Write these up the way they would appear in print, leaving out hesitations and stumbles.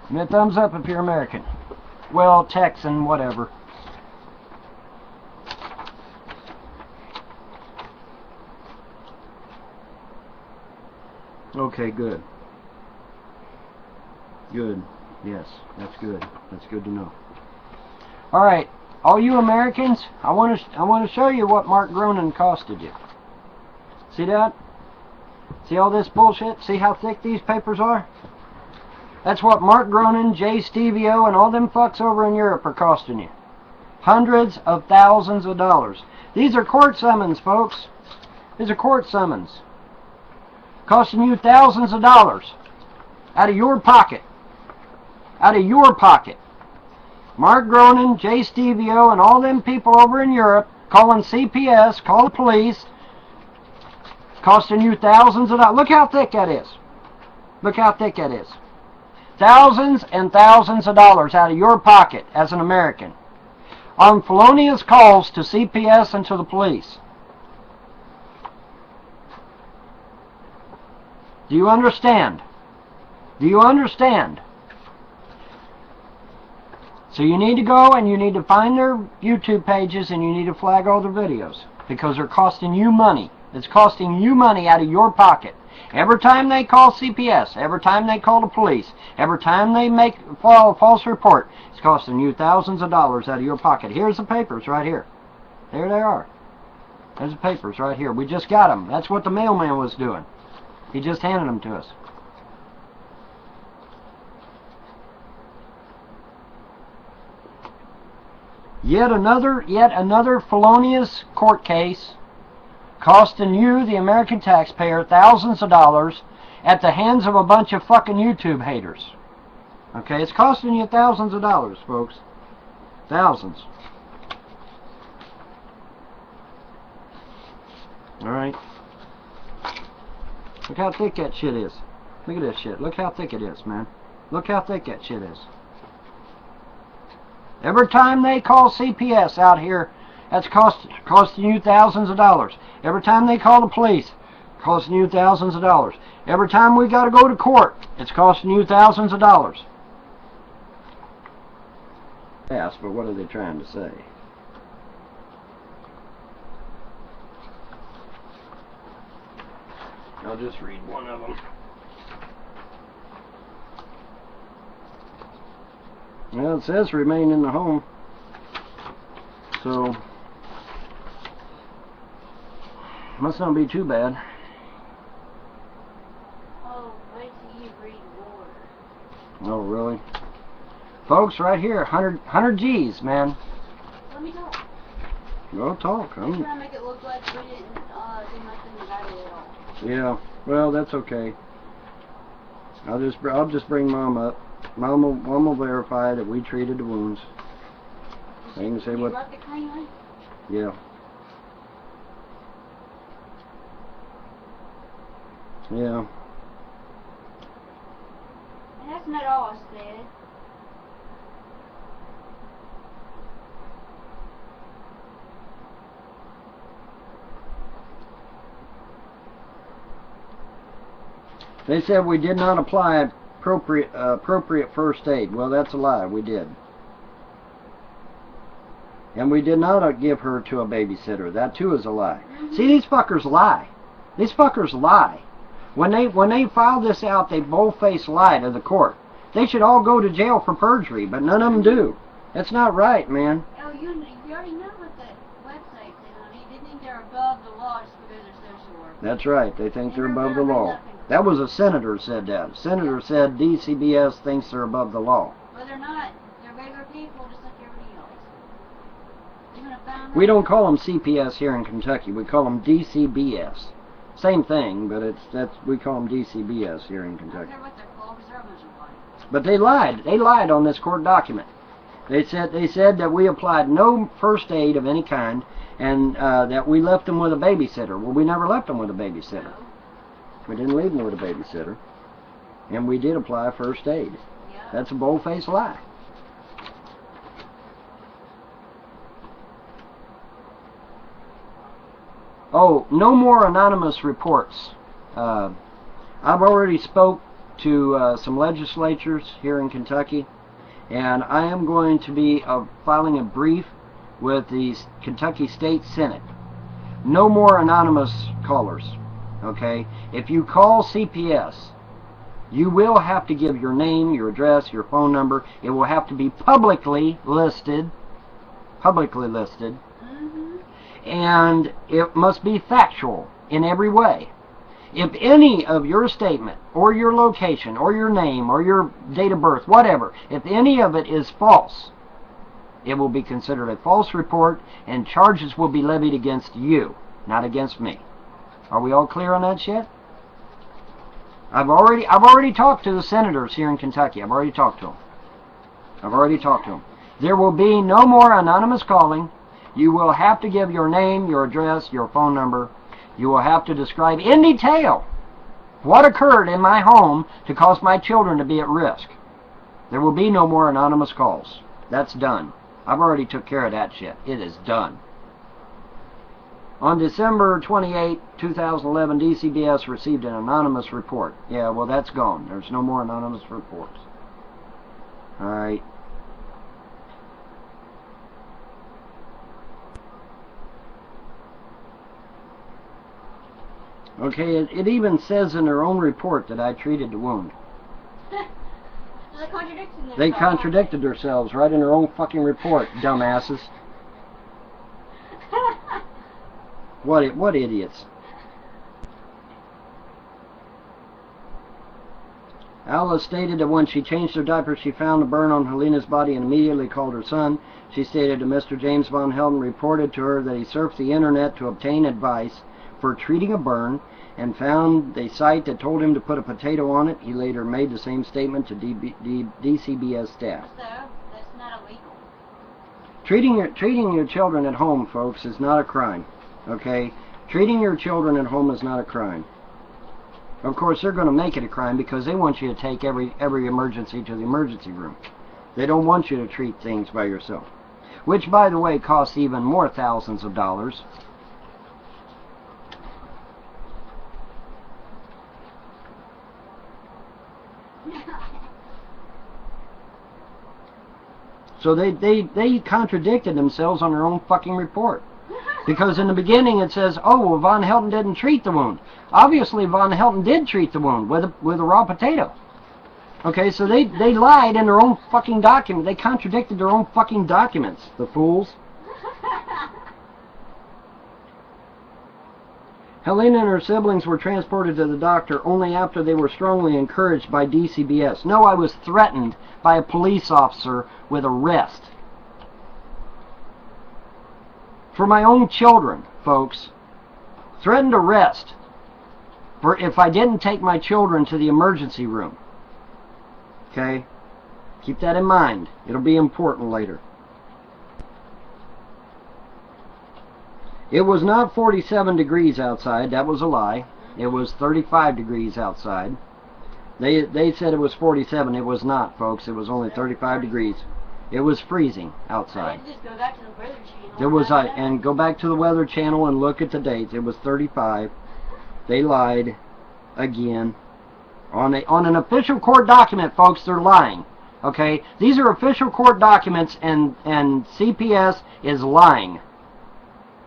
And a thumbs up if you're American. Well, Texan, whatever. Okay, good. Good. Yes, that's good. That's good to know. All right, all you Americans, I want to show you what Mark Groening costed you. See that? See all this bullshit? See how thick these papers are? That's what Mark Groening, Jay Stevio, and all them fucks over in Europe are costing you. Hundreds of thousands of dollars. These are court summons, folks. These are court summons. Costing you thousands of dollars. Out of your pocket. Out of your pocket. Mark Groening, Jay Stevio, and all them people over in Europe calling CPS, call the police, costing you thousands of dollars. Look how thick that is. Look how thick that is. Thousands and thousands of dollars out of your pocket as an American on felonious calls to CPS and to the police. Do you understand? Do you understand? So you need to go and you need to find their YouTube pages and you need to flag all their videos because they're costing you money. It's costing you money out of your pocket. Every time they call CPS, every time they call the police, every time they file a false report, it's costing you thousands of dollars out of your pocket. Here's the papers right here. There they are. There's the papers right here. We just got them. That's what the mailman was doing. He just handed them to us. Yet another felonious court case costing you, the American taxpayer, thousands of dollars at the hands of a bunch of fucking YouTube haters. Okay, it's costing you thousands of dollars, folks. Thousands. Alright. Look how thick that shit is. Look at this shit. Look how thick it is, man. Look how thick that shit is. Every time they call CPS out here, that's costing you thousands of dollars. Every time they call the police, costing you thousands of dollars. Every time we got to go to court, it's costing you thousands of dollars. Yes, but what are they trying to say? I'll just read one of them. Well, it says remain in the home. So, must not be too bad. Oh, wait till you read more. Oh, really? Folks, right here, 100 G's, man. Let me talk. Go talk. I'm trying to make it look like we didn't do nothing about it at all. Yeah, well, that's okay. I'll just bring Mom up. Mom will verify that we treated the wounds. They can say what. Rub the cleanly? Yeah. Yeah. And that's not all I said. They said we did not apply appropriate first aid. Well, that's a lie. We did. And we did not give her to a babysitter. That too is a lie. See, these fuckers lie. These fuckers lie. When they filed this out, they bold-faced lied to the court. They should all go to jail for perjury, but none of them do. That's not right, man. Oh, you already know what that website said, honey. They think they're above the law just because they're social workers. That's right. They think they're above the law. That was a senator said that. A senator said DCBS thinks they're above the law. Well, they're not. They're regular people just like everybody else. You're gonna find We don't call them CPS here in Kentucky. We call them DCBS. Same thing, but we call them DCBS here in Kentucky. I don't care what they're called, because they're a bunch of liars. But they lied. They lied on this court document. They said that we applied no first aid of any kind, and that we left them with a babysitter. Well, we never left them with a babysitter. We didn't leave them with a babysitter. And we did apply first aid. Yeah. That's a bold-faced lie. Oh, no more anonymous reports. I've already spoke to some legislatures here in Kentucky, and I am going to be filing a brief with the Kentucky State Senate. No more anonymous callers, okay? If you call CPS, you will have to give your name, your address, your phone number. It will have to be publicly listed, and it must be factual in every way. If any of your statement, or your location, or your name, or your date of birth, whatever, if any of it is false, it will be considered a false report, and charges will be levied against you, not against me. Are we all clear on that shit? I've already talked to the senators here in Kentucky. I've already talked to them. There will be no more anonymous calling. You will have to give your name, your address, your phone number. You will have to describe in detail what occurred in my home to cause my children to be at risk. There will be no more anonymous calls. That's done. I've already took care of that shit. It is done. On December 28, 2011, DCBS received an anonymous report. Yeah, well, that's gone. There's no more anonymous reports. Alright. Okay, it even says in their own report that I treated the wound. They contradicted themselves right in their own fucking report, dumbasses. What idiots. Alice stated that when she changed her diaper, she found a burn on Helena's body and immediately called her son. She stated that Mr. James Von Helton reported to her that he surfed the internet to obtain advice for treating a burn and found a site that told him to put a potato on it. He later made the same statement to DCBS staff. So, that's not illegal. Treating your children at home, folks, is not a crime. Okay? Treating your children at home is not a crime. Of course, they're going to make it a crime because they want you to take every emergency to the emergency room. They don't want you to treat things by yourself. Which, by the way, costs even more thousands of dollars. So they contradicted themselves on their own fucking report. Because in the beginning it says, oh, well, Von Helton didn't treat the wound. Obviously, Von Helton did treat the wound with a raw potato. Okay, so they lied in their own fucking document. They contradicted their own fucking documents, the fools. Helena and her siblings were transported to the doctor only after they were strongly encouraged by DCBS. No, I was threatened by a police officer with arrest. For my own children, folks. Threatened arrest for if I didn't take my children to the emergency room. Okay? Keep that in mind. It'll be important later. It was not 47 degrees outside. That was a lie. It was 35 degrees outside. They said it was 47. It was not, folks. It was only 35 degrees. It was freezing outside. Just go back to the Weather Channel. There was and go back to the Weather Channel and look at the dates. It was 35. They lied again on an official court document, folks. They're lying. Okay, these are official court documents, and CPS is lying.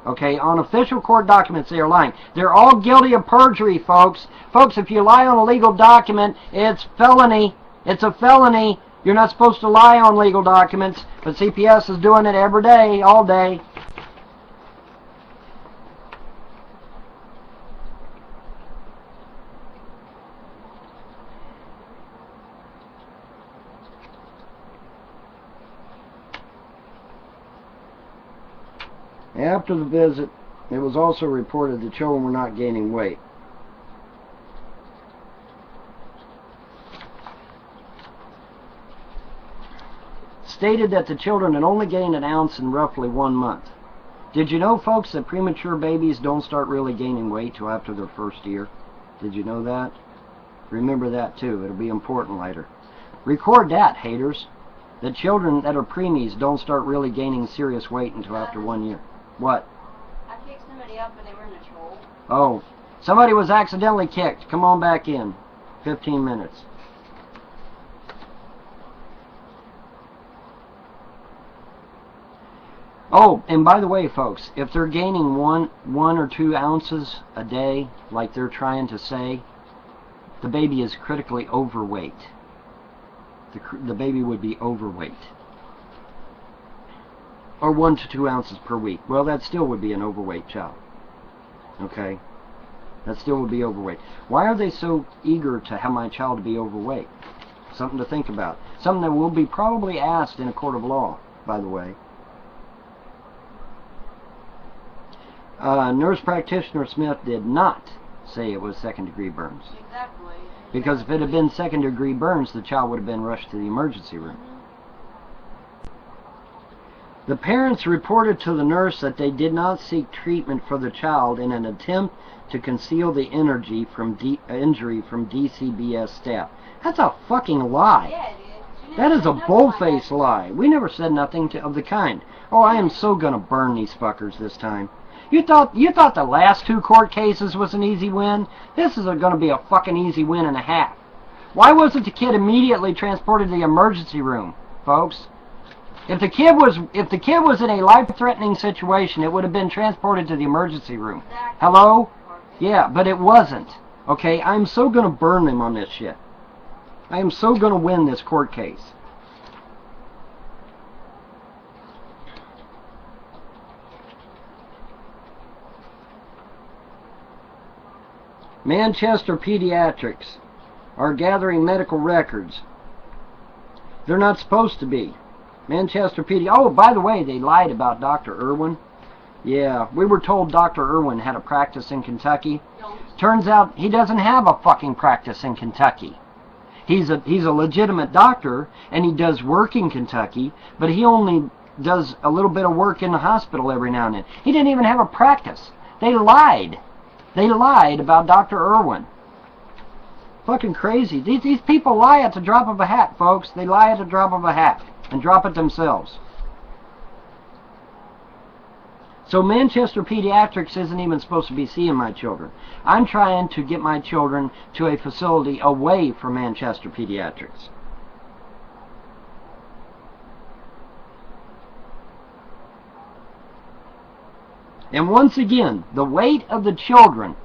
Okay, on official court documents, they are lying. They're all guilty of perjury, folks. Folks, if you lie on a legal document, it's felony. It's a felony. You're not supposed to lie on legal documents, but CPS is doing it every day, all day. After the visit, it was also reported the children were not gaining weight. Stated that the children had only gained an ounce in roughly 1 month. Did you know, folks, that premature babies don't start really gaining weight till after their first year? Did you know that? Remember that too. It'll be important later. Record that, haters. The children that are preemies don't start really gaining serious weight until after 1 year. What? I picked somebody up and they were in a troll. Oh, somebody was accidentally kicked. Come on back in. 15 minutes. Oh, and by the way, folks, if they're gaining one or 2 ounces a day, like they're trying to say, the baby is critically overweight. The baby would be overweight. Or 1 to 2 ounces per week. Well, that still would be an overweight child. Okay? That still would be overweight. Why are they so eager to have my child be overweight? Something to think about. Something that will be probably asked in a court of law, by the way. Nurse practitioner Smith did not say it was second-degree burns. Exactly. Because if it had been second-degree burns, the child would have been rushed to the emergency room. The parents reported to the nurse that they did not seek treatment for the child in an attempt to conceal the injury from DCBS staff. That's a fucking lie. Yeah, it is. That is a bull-faced lie. We never said nothing of the kind. Oh, I am so gonna burn these fuckers this time. You thought the last 2 court cases was an easy win? This is gonna be a fucking easy win and a half. Why wasn't the kid immediately transported to the emergency room, folks? If the kid was in a life-threatening situation, it would have been transported to the emergency room. Exactly. Hello? Yeah, but it wasn't. Okay, I'm so gonna burn them on this shit. I am so gonna win this court case. Manchester Pediatrics are gathering medical records. They're not supposed to be. Manchester Oh, by the way, they lied about Dr. Irwin. Yeah, we were told Dr. Irwin had a practice in Kentucky. Turns out he doesn't have a fucking practice in Kentucky. He's a legitimate doctor, and he does work in Kentucky, but he only does a little bit of work in the hospital every now and then. He didn't even have a practice. They lied. They lied about Dr. Irwin. Fucking crazy. These people lie at the drop of a hat, folks. They lie at the drop of a hat and drop it themselves. So Manchester Pediatrics isn't even supposed to be seeing my children. I'm trying to get my children to a facility away from Manchester Pediatrics. And once again, the weight of the children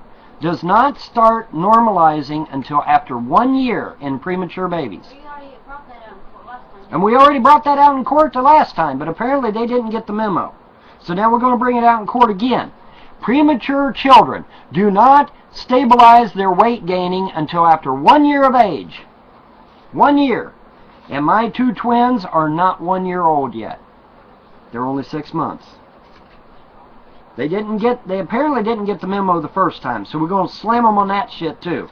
does not start normalizing until after 1 year in premature babies. We already brought that out in court last time. And we already brought that out in court the last time, but apparently they didn't get the memo. So now we're going to bring it out in court again. Premature children do not stabilize their weight gaining until after 1 year of age. 1 year. And my 2 twins are not 1 year old yet. They're only 6 months. They apparently didn't get the memo the first time, so we're going to slam them on that shit too.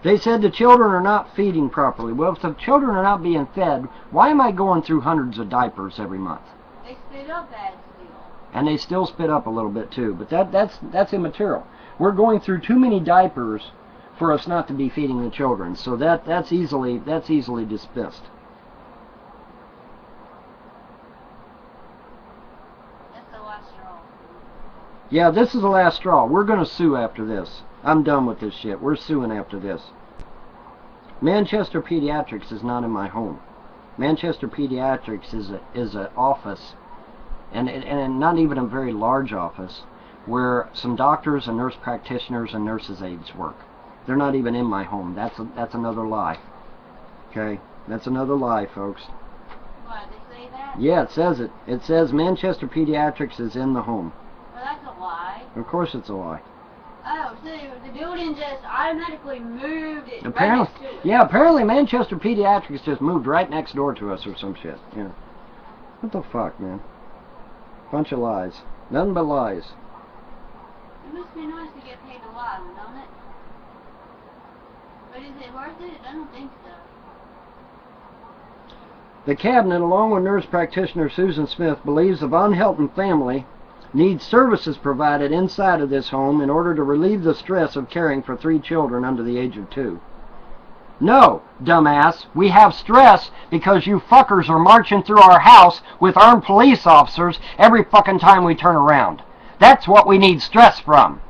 They said the children are not feeding properly. Well, if the children are not being fed, why am I going through hundreds of diapers every month? They spit up bad still. And they still spit up a little bit too, but that's immaterial. We're going through too many diapers for us not to be feeding the children, so that's easily dismissed. Yeah, this is the last straw. We're going to sue after this. I'm done with this shit. We're suing after this. Manchester Pediatrics is not in my home. Manchester Pediatrics is an office, and not even a very large office, where some doctors and nurse practitioners and nurses' aides work. They're not even in my home. That's another lie. Okay? That's another lie, folks. What, they say that? Yeah, it says it. It says Manchester Pediatrics is in the home. Well, that's a lie. Of course it's a lie. Oh, so the building just automatically moved it Apparently, right next to it. yeah, apparently Manchester Pediatrics just moved right next door to us or some shit. Yeah. What the fuck, man? Bunch of lies. Nothing but lies. It must be nice to get paid a lot, don't it? But is it worth it? I don't think so. The cabinet, along with nurse practitioner Susan Smith, believes the Von Helton family needs services provided inside of this home in order to relieve the stress of caring for 3 children under the age of 2. No, dumbass, we have stress because you fuckers are marching through our house with armed police officers every fucking time we turn around. That's what we need stress from.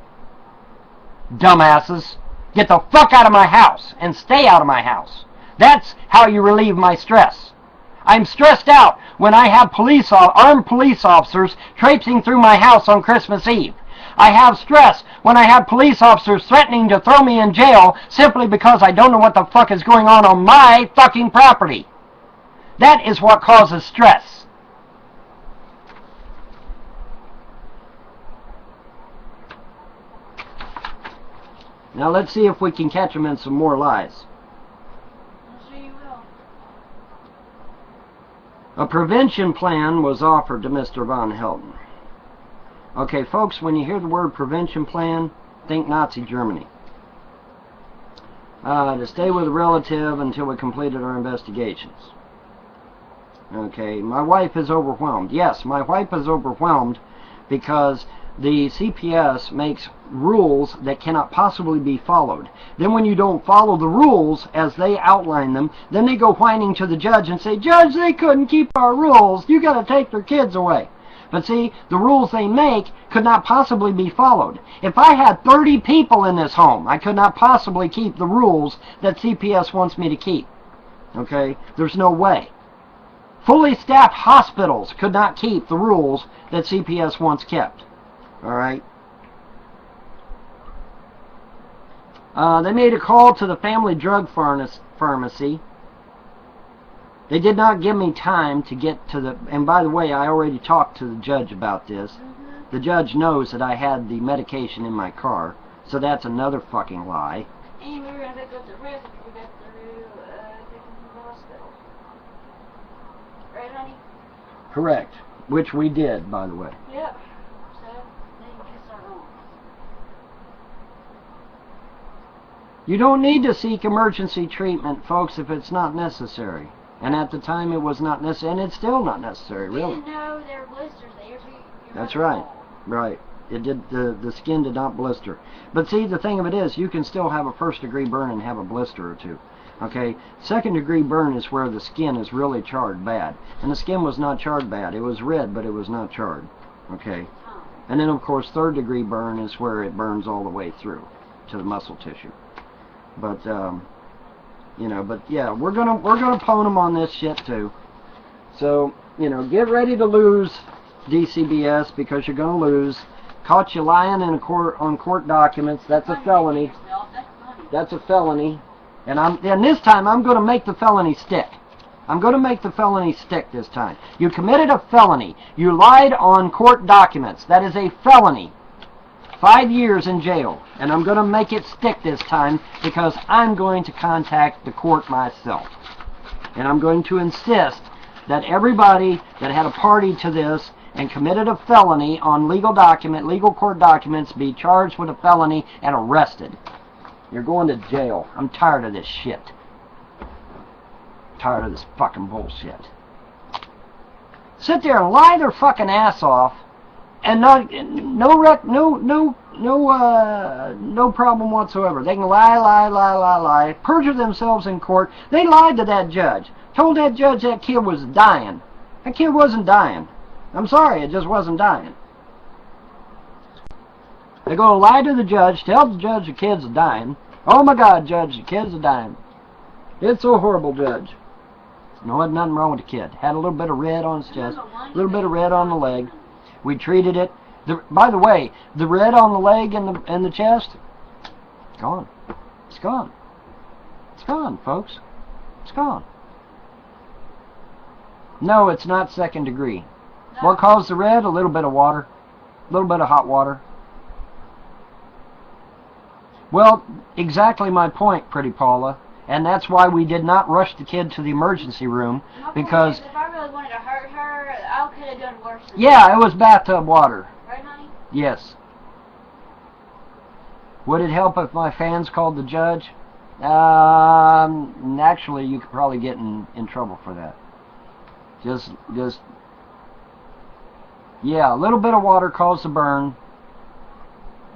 Dumbasses, get the fuck out of my house and stay out of my house. That's how you relieve my stress. I'm stressed out when I have armed police officers traipsing through my house on Christmas Eve. I have stress when I have police officers threatening to throw me in jail simply because I don't know what the fuck is going on my fucking property. That is what causes stress. Now let's see if we can catch them in some more lies. I'm sure you will. A prevention plan was offered to Mr. Von Helton. Okay, folks, when you hear the word prevention plan, think Nazi Germany. To stay with a relative until we completed our investigations. Okay, my wife is overwhelmed. Yes, my wife is overwhelmed because the CPS makes rules that cannot possibly be followed. Then when you don't follow the rules as they outline them, then they go whining to the judge and say, "Judge, they couldn't keep our rules. You got to take their kids away." But see, the rules they make could not possibly be followed. If I had 30 people in this home, I could not possibly keep the rules that CPS wants me to keep. Okay? There's no way. Fully staffed hospitals could not keep the rules that CPS wants kept. Alright? They made a call to the family drug pharmacy. They did not give me time to get to the... And by the way, I already talked to the judge about this. The judge knows that I had the medication in my car. So that's another fucking lie. And we were going to pick up the rest if we got through taking him to the hospital. Right, honey? Correct. Which we did, by the way. Yep. So, they can kiss our own. You don't need to seek emergency treatment, folks, if it's not necessary. And at the time it was not necessary, and it's still not necessary, really. We didn't know there were blisters there. That's right. Right. It did. The skin did not blister. But see, the thing of it is, you can still have a first-degree burn and have a blister or two. Okay? Second-degree burn is where the skin is really charred bad. And the skin was not charred bad. It was red, but it was not charred. Okay? And then, of course, third-degree burn is where it burns all the way through to the muscle tissue. But, you know, but yeah, we're gonna pwn them on this shit too. So, you know, get ready to lose, DCBS, because you're gonna lose. Caught you lying in on court documents. That's a felony. That's a felony. And this time I'm gonna make the felony stick. I'm gonna make the felony stick this time. You committed a felony. You lied on court documents. That is a felony. 5 years in jail, and I'm going to make it stick this time because I'm going to contact the court myself. And I'm going to insist that everybody that had a party to this and committed a felony on legal court documents be charged with a felony and arrested. You're going to jail. I'm tired of this shit. Tired of this fucking bullshit. Sit there and lie their fucking ass off. And no problem whatsoever. They can lie, perjure themselves in court. They lied to that judge. Told that judge that kid was dying. That kid wasn't dying. I'm sorry, it just wasn't dying. They're going to lie to the judge, tell the judge the kid's dying. Oh my God, judge, the kid's dying. It's so horrible, judge. No, there's nothing wrong with the kid. Had a little bit of red on his chest, a little bit of red on the leg. We treated it. By the way, the red on the leg and the chest, gone. It's gone. It's gone, folks. It's gone. No, it's not second degree. No. What caused the red? A little bit of water. A little bit of hot water. Well, exactly my point, Pretty Paula. And that's why we did not rush the kid to the emergency room, because... If I really wanted to hurt her, I could have done worse than yeah, it was bathtub water. Right, honey? Yes. Would it help if my fans called the judge? Actually, you could probably get in trouble for that. Just... yeah, a little bit of water caused the burn.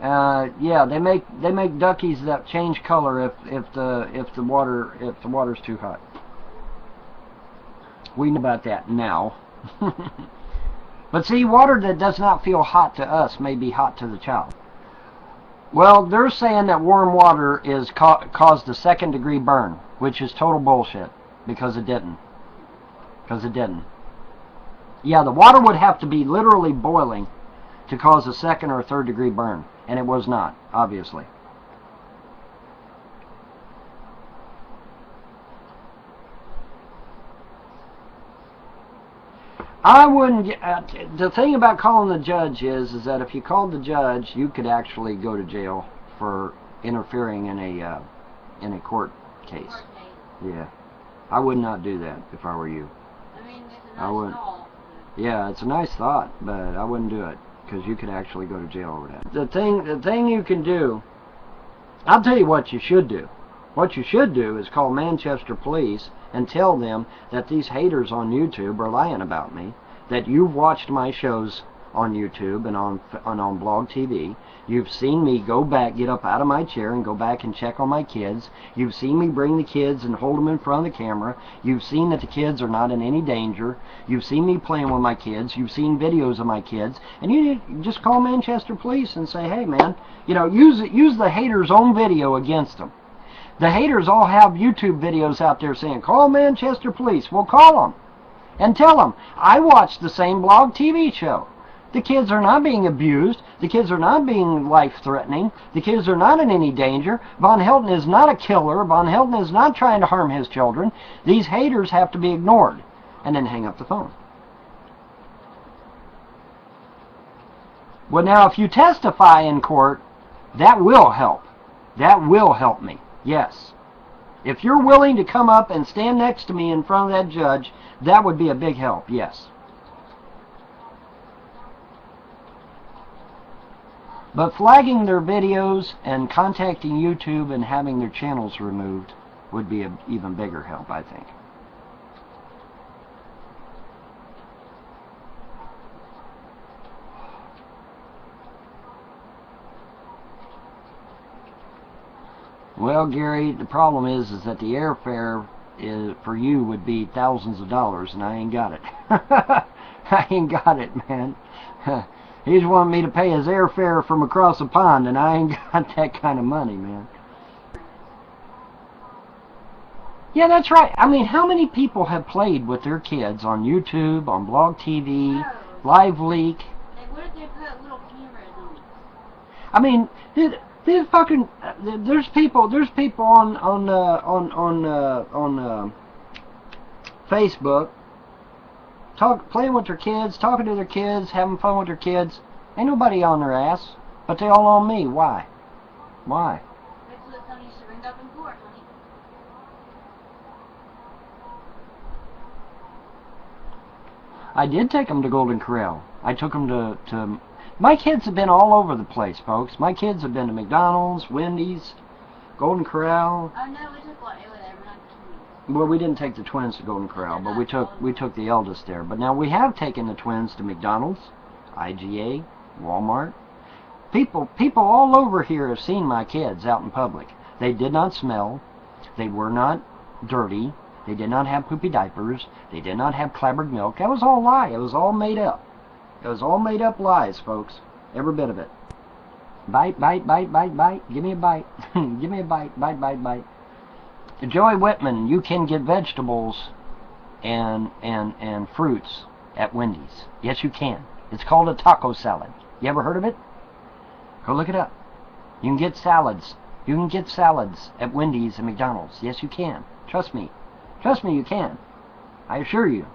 Yeah, they make duckies that change color if the water's too hot. We know about that now. But see, water that does not feel hot to us may be hot to the child. Well, they're saying that warm water is caused a second-degree burn, which is total bullshit, because it didn't. Because it didn't. Yeah, the water would have to be literally boiling to cause a second or third-degree burn, and it was not, obviously. I wouldn't get, the thing about calling the judge is that if you called the judge, you could actually go to jail for interfering in a court case. Yeah, I would not do that if I were you. I mean, it's a I nice wouldn't. thought. Yeah, it's a nice thought, but I wouldn't do it because you could actually go to jail over that. The thing you can do, I'll tell you what you should do. What you should do is call Manchester Police and tell them that these haters on YouTube are lying about me, that you've watched my shows on YouTube and on Blog TV. You've seen me go back, get up out of my chair and go back and check on my kids. You've seen me bring the kids and hold them in front of the camera. You've seen that the kids are not in any danger. You've seen me playing with my kids. You've seen videos of my kids. And you just call Manchester Police and say, hey man, you know, use the haters' own video against them. The haters all have YouTube videos out there saying, call Manchester Police. Well, call them and tell them, I watched the same Blog TV show. The kids are not being abused. The kids are not being life-threatening. The kids are not in any danger. Von Helton is not a killer. Von Helton is not trying to harm his children. These haters have to be ignored. And then hang up the phone. Well, now, if you testify in court, that will help. That will help me. Yes. If you're willing to come up and stand next to me in front of that judge, that would be a big help, yes. But flagging their videos and contacting YouTube and having their channels removed would be an even bigger help, I think. Well, Gary, the problem is that the airfare for you would be thousands of dollars, and I ain't got it. I ain't got it, man. He's wanting me to pay his airfare from across the pond, and I ain't got that kind of money, man. Yeah, that's right. I mean, how many people have played with their kids on YouTube, on Blog TV, Live Leak? What if they put little cameras on it? I mean, these fucking there's people on Facebook playing with their kids, talking to their kids, having fun with their kids. Ain't nobody on their ass, but they all on me. Why? Why? That's what Sonny used to bring up in court, honey. I did take them to Golden Corral. I took them to my kids have been all over the place, folks. My kids have been to McDonald's, Wendy's, Golden Corral. Oh no, we took whatever, not the twins. Well, we didn't take the twins to Golden Corral, but we took the eldest there. But now we have taken the twins to McDonald's, IGA, Walmart. People all over here have seen my kids out in public. They did not smell. They were not dirty. They did not have poopy diapers. They did not have clabbered milk. That was all a lie. It was all made up. It was all made up lies, folks. Every bit of it. Bite, bite, bite, bite, bite. Give me a bite. Give me a bite. Bite, bite, bite. Joey Whitman, you can get vegetables and fruits at Wendy's. Yes, you can. It's called a taco salad. You ever heard of it? Go look it up. You can get salads. You can get salads at Wendy's and McDonald's. Yes, you can. Trust me. Trust me, you can. I assure you.